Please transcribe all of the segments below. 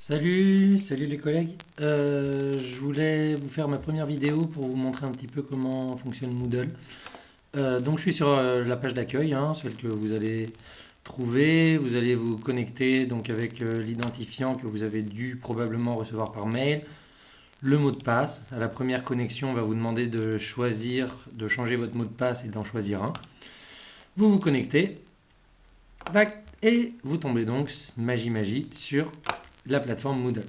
Salut les collègues. Je voulais vous faire ma première vidéo pour vous montrer un petit peu comment fonctionne Moodle. Donc je suis sur la page d'accueil, hein, celle que vous allez trouver. Vous allez vous connecter donc avec l'identifiant que vous avez dû probablement recevoir par mail, le mot de passe. À la première connexion, on va vous demander de changer votre mot de passe et d'en choisir un. Vous vous connectez, tac, et vous tombez donc magie sur la plateforme Moodle.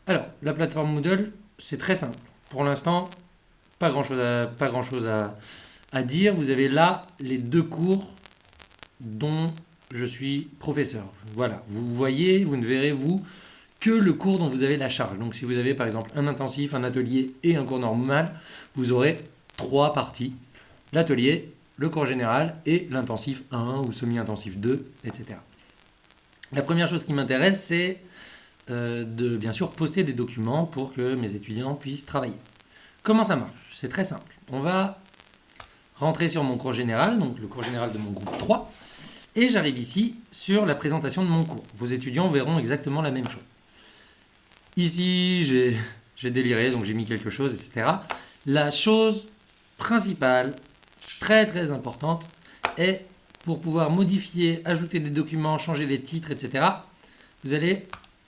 Alors, la plateforme Moodle, c'est très simple. Pour l'instant, pas grand chose à dire. Vous avez là les deux cours dont je suis professeur. Voilà, vous voyez, vous ne verrez vous que le cours dont vous avez la charge. Donc si vous avez par exemple un intensif, un atelier et un cours normal, vous aurez trois parties. L'atelier, le cours général et l'intensif 1 ou semi-intensif 2, etc. La première chose qui m'intéresse, c'est de bien sûr poster des documents pour que mes étudiants puissent travailler. Comment ça marche? C'est très simple. On va rentrer sur mon cours général, donc le cours général de mon groupe 3, et j'arrive ici sur la présentation de mon cours. Vos étudiants verront exactement la même chose. Ici, j'ai déliré, donc j'ai mis quelque chose, etc. La chose principale, très importante, est pour pouvoir modifier, ajouter des documents, changer les titres, etc. Vous allez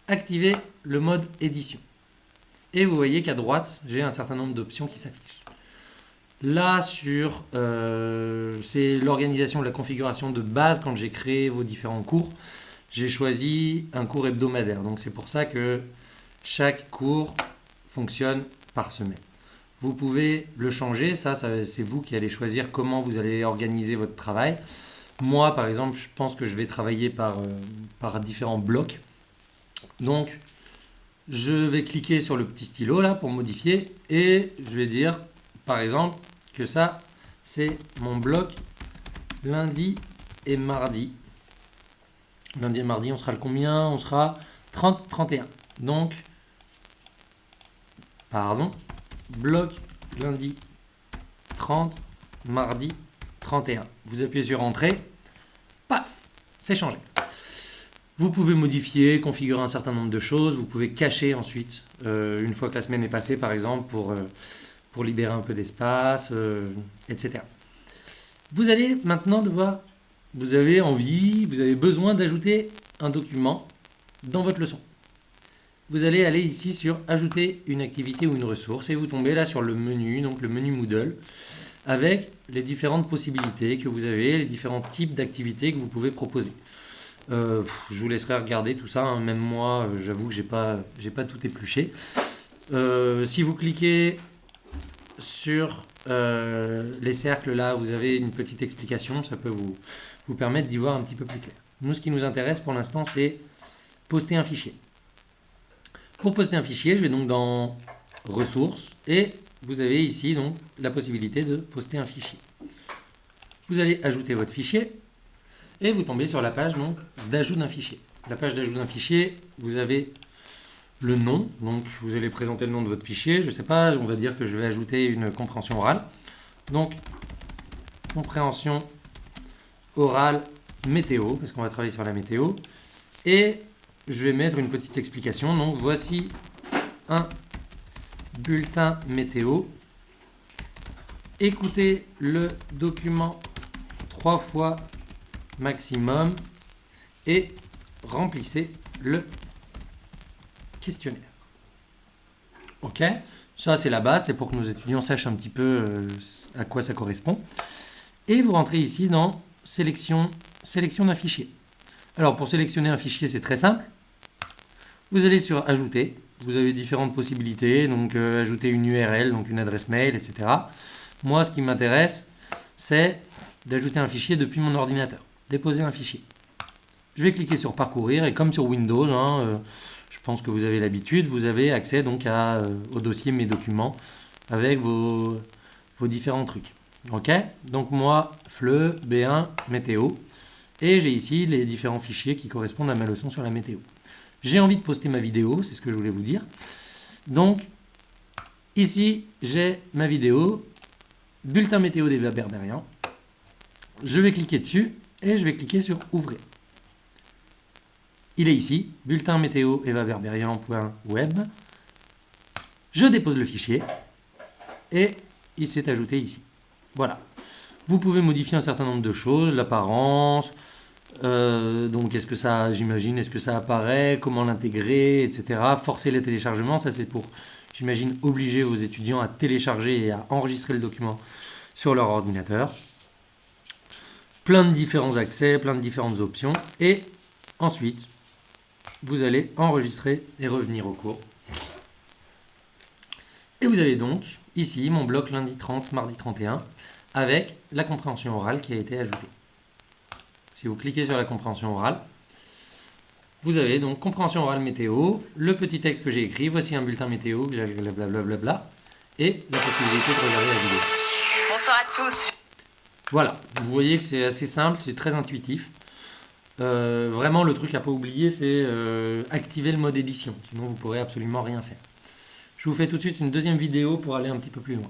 activer le mode édition. Et vous voyez qu'à droite, j'ai un certain nombre d'options qui s'affichent. Là, c'est l'organisation de la configuration de base quand j'ai créé vos différents cours. J'ai choisi un cours hebdomadaire. Donc c'est pour ça que chaque cours fonctionne par semaine. Vous pouvez le changer, ça c'est vous qui allez choisir comment vous allez organiser votre travail. Moi, par exemple, je pense que je vais travailler par différents blocs. Donc, je vais cliquer sur le petit stylo là pour modifier et je vais dire, par exemple, que ça, c'est mon bloc lundi et mardi. Lundi et mardi, on sera le combien? On sera 30, 31. Donc, bloc lundi 30, mardi 31. Vous appuyez sur Entrée, paf, c'est changé. Vous pouvez modifier, configurer un certain nombre de choses. Vous pouvez cacher ensuite, une fois que la semaine est passée, par exemple, pour libérer un peu d'espace, etc. Vous allez maintenant vous avez besoin d'ajouter un document dans votre leçon. Vous allez aller ici sur Ajouter une activité ou une ressource et vous tombez là sur le menu, donc le menu Moodle, avec les différentes possibilités que vous avez, les différents types d'activités que vous pouvez proposer. Je vous laisserai regarder tout ça, hein. Même moi, j'avoue que j'ai pas tout épluché. Si vous cliquez sur les cercles là, vous avez une petite explication, ça peut vous permettre d'y voir un petit peu plus clair. Nous, ce qui nous intéresse pour l'instant, c'est poster un fichier. Pour poster un fichier, je vais donc dans Ressources et vous avez ici donc la possibilité de poster un fichier. Vous allez ajouter votre fichier et vous tombez sur la page donc d'ajout d'un fichier. La page d'ajout d'un fichier, vous avez le nom, donc vous allez présenter le nom de votre fichier. Je ne sais pas, on va dire que je vais ajouter une compréhension orale. Donc, compréhension orale météo, parce qu'on va travailler sur la météo. Et je vais mettre une petite explication. Donc, voici un bulletin météo. Écoutez le document 3 fois maximum et remplissez le questionnaire. Ok, ça c'est la base, c'est pour que nos étudiants sachent un petit peu à quoi ça correspond. Et vous rentrez ici dans sélection d'un fichier. Alors pour sélectionner un fichier, c'est très simple. Vous allez sur Ajouter. Vous avez différentes possibilités, donc ajouter une URL, donc une adresse mail, etc. Moi, ce qui m'intéresse, c'est d'ajouter un fichier depuis mon ordinateur. Déposer un fichier. Je vais cliquer sur Parcourir et comme sur Windows, je pense que vous avez l'habitude, vous avez accès donc au dossier Mes documents avec vos différents trucs. Ok, donc moi, FLE, B1, météo. Et j'ai ici les différents fichiers qui correspondent à ma leçon sur la météo. J'ai envie de poster ma vidéo, c'est ce que je voulais vous dire. Donc, ici, j'ai ma vidéo, bulletin météo des Berbérians. Je vais cliquer dessus et je vais cliquer sur Ouvrir. Il est ici, bulletin météo evaberberian.web. Je dépose le fichier et il s'est ajouté ici. Voilà. Vous pouvez modifier un certain nombre de choses, l'apparence, donc est-ce que ça, j'imagine, est-ce que ça apparaît, comment l'intégrer, etc. Forcer le téléchargement, ça c'est pour, j'imagine, obliger vos étudiants à télécharger et à enregistrer le document sur leur ordinateur. Plein de différents accès, plein de différentes options. Et ensuite, vous allez enregistrer et revenir au cours. Et vous avez donc ici mon bloc lundi 30, mardi 31, avec la compréhension orale qui a été ajoutée. Si vous cliquez sur la compréhension orale, vous avez donc compréhension orale météo, le petit texte que j'ai écrit, voici un bulletin météo, blablabla, et la possibilité de regarder la vidéo. Bonsoir à tous. Voilà, vous voyez que c'est assez simple, c'est très intuitif. Vraiment, le truc à pas oublier, c'est activer le mode édition, sinon vous pourrez absolument rien faire. Je vous fais tout de suite une deuxième vidéo pour aller un petit peu plus loin.